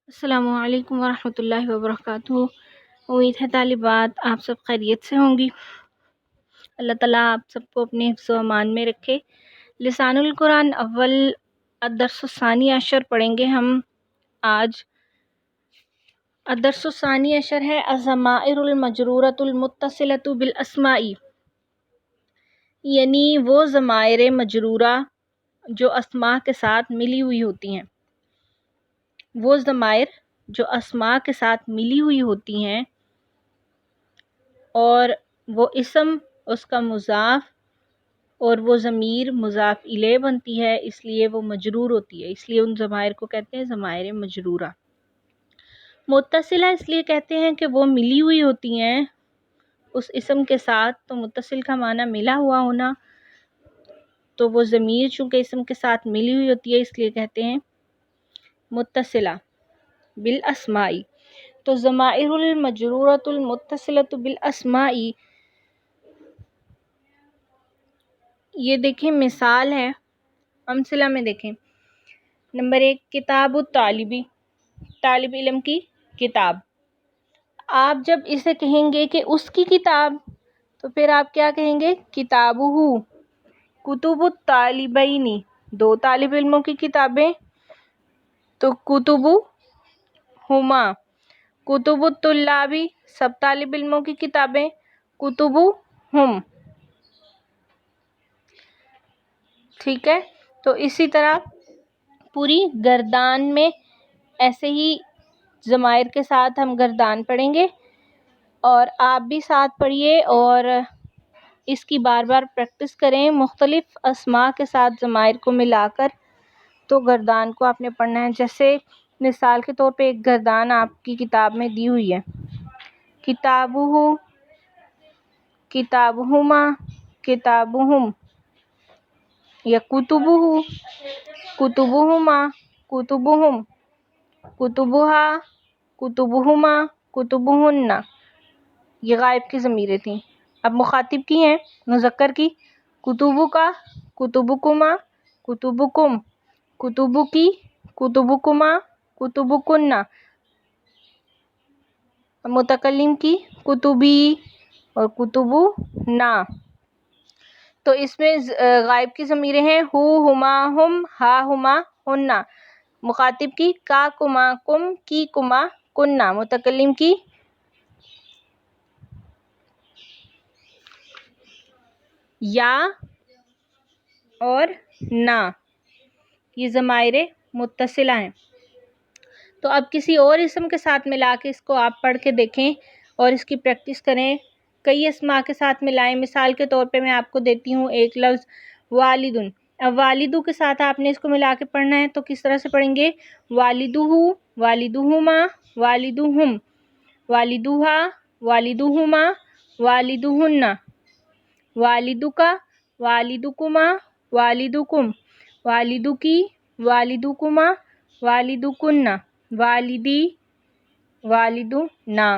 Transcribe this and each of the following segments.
السلام علیکم ورحمۃ اللہ وبرکاتہ۔ امید ہے طالبات آپ سب خیریت سے ہوں گی۔ اللہ تعالیٰ آپ سب کو اپنے حفظ و امان میں رکھے۔ لسان القرآن اول الدرس الثانی عشر پڑھیں گے ہم آج۔ الدرس الثانی عشر ہے الضمائر المجرورۃ المتصلۃ بالاسماء، یعنی وہ ضمائر مجرورہ جو اسماء کے ساتھ ملی ہوئی ہوتی ہیں۔ وہ ضمائر جو اسماء کے ساتھ ملی ہوئی ہوتی ہیں اور وہ اسم اس کا مضاف اور وہ ضمیر مضاف الیہ بنتی ہے، اس لیے وہ مجرور ہوتی ہے، اس لیے ان ضمائر کو کہتے ہیں ضمائر مجرورہ۔ متصلہ اس لیے کہتے ہیں کہ وہ ملی ہوئی ہوتی ہیں اس اسم کے ساتھ، تو متصل کا معنی ملا ہوا ہونا، تو وہ ضمیر چونکہ اسم کے ساتھ ملی ہوئی ہوتی ہے اس لیے کہتے ہیں متصلہ بالاسماء۔ تو ضمائر المجرورۃ المتصلۃ بالاسماء، یہ دیکھیں مثال ہے، امثلہ میں دیکھیں۔ نمبر 1 کتاب الطالبی، طالب علم کی کتاب۔ آپ جب اسے کہیں گے کہ اس کی کتاب، تو پھر آپ کیا کہیں گے؟ کتابہ۔ کتب الطالبین، 2 طالب علموں کی کتابیں، تو کتب ہما۔ کتب الطلابی، سب طالب علموں کی کتابیں، کتب ہم۔ ٹھیک ہے، تو اسی طرح پوری گردان میں ایسے ہی ضمائر کے ساتھ ہم گردان پڑھیں گے، اور آپ بھی ساتھ پڑھیے اور اس کی بار بار پریکٹس کریں مختلف اسماء کے ساتھ ضمائر کو ملا کر، تو گردان کو آپ نے پڑھنا ہے۔ جیسے مثال کے طور پہ ایک گردان آپ کی کتاب میں دی ہوئی ہے، کتابہ، کتابہما، کتابہم، یا کتبہ، کتبہما، کتبہم، کتبہا، کتبہما، کتبہن۔ یہ غائب کی ضمیریں تھیں۔ اب مخاطب کی ہیں، مذکر کی، کتبک، کتبکما، کتبکم، کتبکی، کتبکما، کتبکن۔ متکلم کی کتبی اور کتبنا۔ تو اس میں غائب کی ضمیریں ہیں ہو، ہما، ہم، ہا، ہما، ہننا۔ مخاطب کی کا، کما، کم، کی، کما، کننا۔ متکلم کی یا اور نا۔ یہ ضمائر متصلہ ہیں۔ تو اب کسی اور اسم کے ساتھ ملا کے اس کو آپ پڑھ کے دیکھیں اور اس کی پریکٹس کریں، کئی اسماء کے ساتھ ملائیں۔ مثال کے طور پہ میں آپ کو دیتی ہوں ایک لفظ والدن۔ اب والدو کے ساتھ آپ نے اس کو ملا کے پڑھنا ہے، تو کس طرح سے پڑھیں گے؟ والدہ، والدہما، والدہم، والدہا، والدہما، والدہن، والدک، والدکما، والدکم، والدکی، والدکما، والدکن، والدی، والدنا۔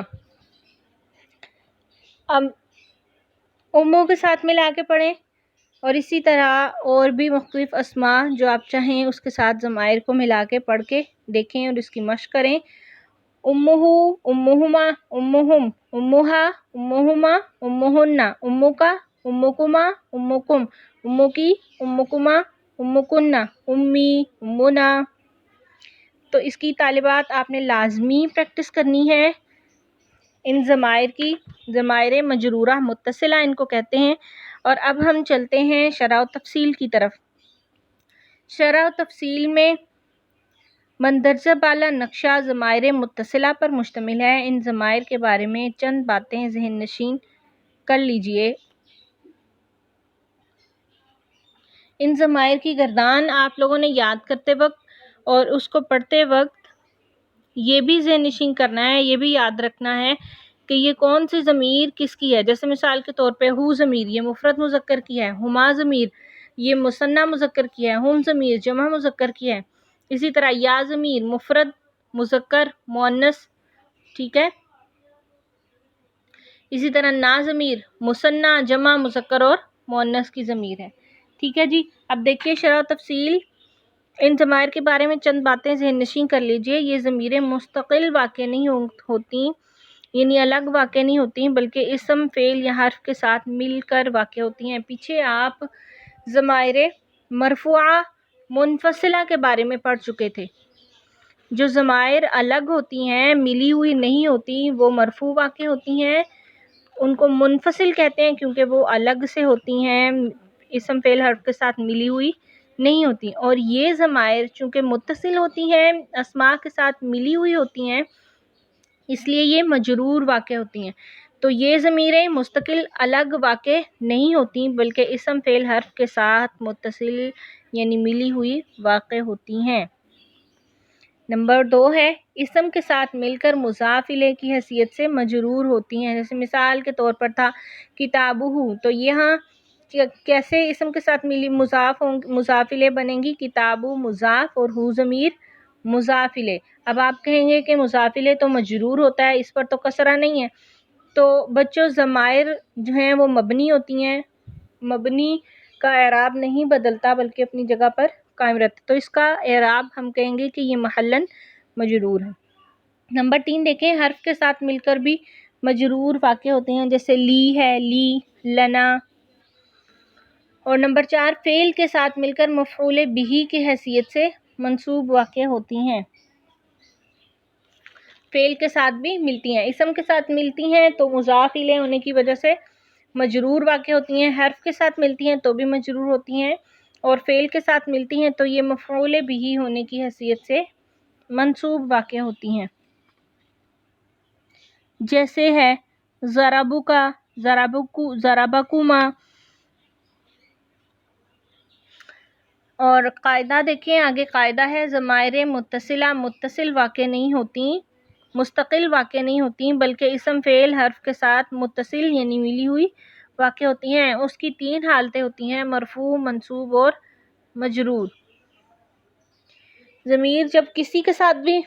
اب اموں کے ساتھ ملا کے پڑھیں، اور اسی طرح اور بھی مختلف اسماء جو آپ چاہیں اس کے ساتھ ضمائر کو ملا کے پڑھ کے دیکھیں اور اس کی مشق کریں۔ امہ، امہما، امہم، امہا، امہما، امہن، امک، امکما، امکم، امکی، امکما، امکن، امی، امنا۔ تو اس کی طالبات آپ نے لازمی پریکٹس کرنی ہے ان ضمائر کی۔ ضمائر مجرورہ متصلہ ان کو کہتے ہیں۔ اور اب ہم چلتے ہیں شرح و تفصیل کی طرف۔ شرح و تفصیل میں مندرجہ بالا نقشہ ضمائر متصلہ پر مشتمل ہے۔ ان ضمائر کے بارے میں چند باتیں ذہن نشین کر لیجئے۔ ان ضمائر کی گردان آپ لوگوں نے یاد کرتے وقت اور اس کو پڑھتے وقت یہ بھی ذہن نشین کرنا ہے، یہ بھی یاد رکھنا ہے کہ یہ کون سی ضمیر کس کی ہے۔ جیسے مثال کے طور پہ ہو ضمیر یہ مفرد مذکر کی ہے، ہما ضمیر یہ مثنیٰ مذکر کی ہے، ہم ضمیر جمع مذکر کی ہے۔ اسی طرح یا ضمیر مفرد مذکر مؤنث، ٹھیک ہے۔ اسی طرح نا ضمیر مثنیٰ جمع مذکر اور مؤنث کی ضمیر ہے، ٹھیک ہے جی۔ اب دیکھیے شرح و تفصیل ان ضمائر کے بارے میں چند باتیں ذہن نشین کر لیجئے۔ یہ ضمیریں مستقل واقع نہیں ہوتی، یعنی الگ واقع نہیں ہوتی، بلکہ اسم، فعل یا حرف کے ساتھ مل کر واقع ہوتی ہیں۔ پیچھے آپ ضمائر مرفوعہ منفصلہ کے بارے میں پڑھ چکے تھے۔ جو ضمائر الگ ہوتی ہیں، ملی ہوئی نہیں ہوتی، وہ مرفوع واقع ہوتی ہیں۔ ان کو منفصل کہتے ہیں کیونکہ وہ الگ سے ہوتی ہیں، اسم، فعل، حرف کے ساتھ ملی ہوئی نہیں ہوتی۔ اور یہ ضمائر چونکہ متصل ہوتی ہیں، اسماء کے ساتھ ملی ہوئی ہوتی ہیں، اس لیے یہ مجرور واقع ہوتی ہیں۔ تو یہ ضمیریں مستقل الگ واقع نہیں ہوتی، بلکہ اسم، فعل، حرف کے ساتھ متصل یعنی ملی ہوئی واقع ہوتی ہیں۔ نمبر 2 ہے اسم کے ساتھ مل کر مضاف الیہ کی حیثیت سے مجرور ہوتی ہیں۔ جیسے مثال کے طور پر تھا کتابہ، تو یہاں کیسے اسم کے ساتھ ملی مضاف الیہ بنیں گی؟ کتابہ مضاف اور ہو ضمیر مضاف الیہ۔ اب آپ کہیں گے کہ مضاف الیہ تو مجرور ہوتا ہے، اس پر تو کسرہ نہیں ہے۔ تو بچوں ضمائر جو ہیں وہ مبنی ہوتی ہیں، مبنی کا اعراب نہیں بدلتا بلکہ اپنی جگہ پر قائم رہتا، تو اس کا اعراب ہم کہیں گے کہ یہ محلاً مجرور ہے۔ نمبر 3 دیکھیں، حرف کے ساتھ مل کر بھی مجرور واقع ہوتے ہیں، جیسے لی ہے، لی، لنا۔ اور نمبر 4 فعل کے ساتھ مل کر مفعول بہ کی حیثیت سے منصوب واقع ہوتی ہیں۔ فعل کے ساتھ بھی ملتی ہیں، اسم کے ساتھ ملتی ہیں تو مضاف الیہ ہونے کی وجہ سے مجرور واقع ہوتی ہیں، حرف کے ساتھ ملتی ہیں تو بھی مجرور ہوتی ہیں، اور فعل کے ساتھ ملتی ہیں تو یہ مفعول بہ ہونے کی حیثیت سے منصوب واقع ہوتی ہیں۔ جیسے ہے ضربک، ضربکما۔ اور قاعدہ دیکھیں، آگے قاعدہ ہے ضمائر متصلہ متصل واقع نہیں ہوتی، مستقل واقع نہیں ہوتی، بلکہ اسم، فعل، حرف کے ساتھ متصل یعنی ملی ہوئی واقع ہوتی ہیں۔ اس کی 3 حالتیں ہوتی ہیں، مرفوع، منصوب اور مجرور۔ ضمیر جب کسی کے ساتھ بھی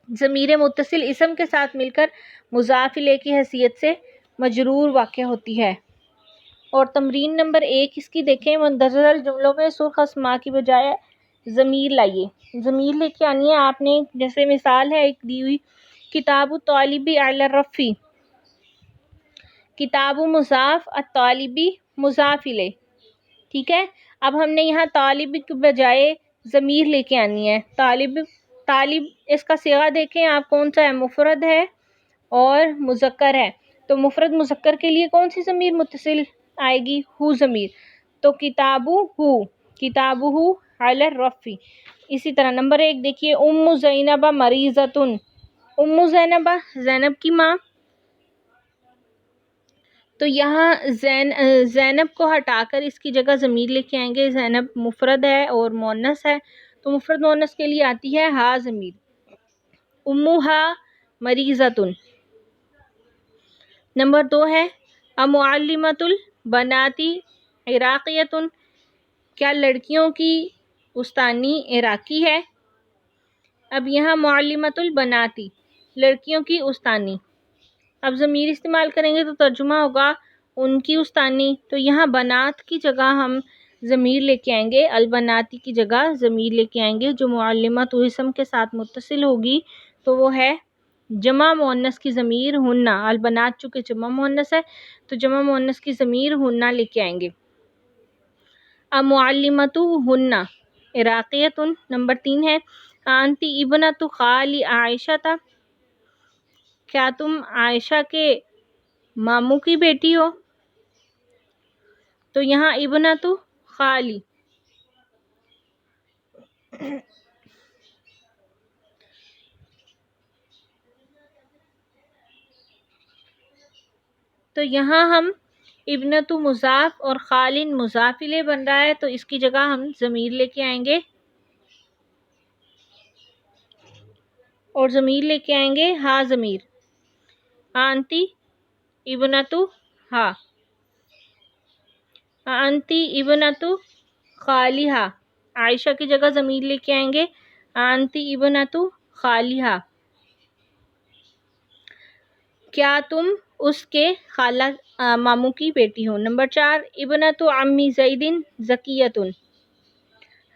ضمیر متصل اسم کے ساتھ مل کر مضاف الیہ کی حیثیت سے مجرور واقع ہوتی ہے۔ اور تمرین نمبر 1 اس کی دیکھیں، مندرجہ جملوں میں سرخ اسماء کی بجائے ضمیر لائیے۔ ضمیر لے کے آنی ہے آپ نے، جیسے مثال ہے ایک دی ہوئی کتاب الطالب علی الرف، کتاب مضاف، الطالب مضاف الیہ، ٹھیک ہے۔ اب ہم نے یہاں طالب کی بجائے ضمیر لے کے آنی ہے، طالب اس کا صیغہ دیکھیں آپ کون سا ہے، مفرد ہے اور مذکر ہے، تو مفرد مذکر کے لیے کون سی ضمیر متصل آئے گی؟ ہو ضمیر، تو کتابہ علی الرف۔ اسی طرح نمبر 1 دیکھیے، ام زینب مریضۃ، ام زینب زینب کی ماں، تو یہاں زینب کو ہٹا کر اس کی جگہ ضمیر لے کے آئیں گے۔ زینب مفرد ہے اور مؤنث ہے، تو مفرد مؤنث کے لیے آتی ہے ہا ضمیر، امہا مریضۃ۔ نمبر 2 ہے امعلمۃ البنات عراقیۃ، کیا لڑکیوں کی استانی عراقی ہے؟ اب یہاں معلمۃ البنات لڑکیوں کی استانی، اب ضمیر استعمال کریں گے تو ترجمہ ہوگا ان کی استانی، تو یہاں بنات کی جگہ ہم ضمیر لے کے آئیں گے، البناتی کی جگہ ضمیر لے کے آئیں گے، جو معلمۃ اسم کے ساتھ متصل ہوگی تو وہ ہے جمع مؤنث کی ضمیر ہنہ، البنات چونکہ جمع مؤنث ہے تو جمع مؤنث کی ضمیر ہنہ لے کے آئیں گے۔ معلمۃ ہنہ عراقیۃ۔ نمبر 3 ہے انت ابنۃ خال عائشہ، کیا تم عائشہ کے ماموں کی بیٹی ہو؟ تو یہاں ابنۃ خالی، تو یہاں ہم ابنۃ مضاف اور خالن مضاف الیہ بن رہا ہے، تو اس کی جگہ ہم ضمیر لے کے آئیں گے، اور ضمیر لے کے آئیں گے ہا ضمیر، انتی ابنۃ ہا، انتی ابنۃ خالہا، عائشہ کی جگہ ضمیر لے کے آئیں گے انتی ابنۃ خالہا، کیا تم اس کے خالہ ماموں کی بیٹی ہو؟ نمبر 4 ابنۃ عم زید زکیۃ،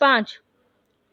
5,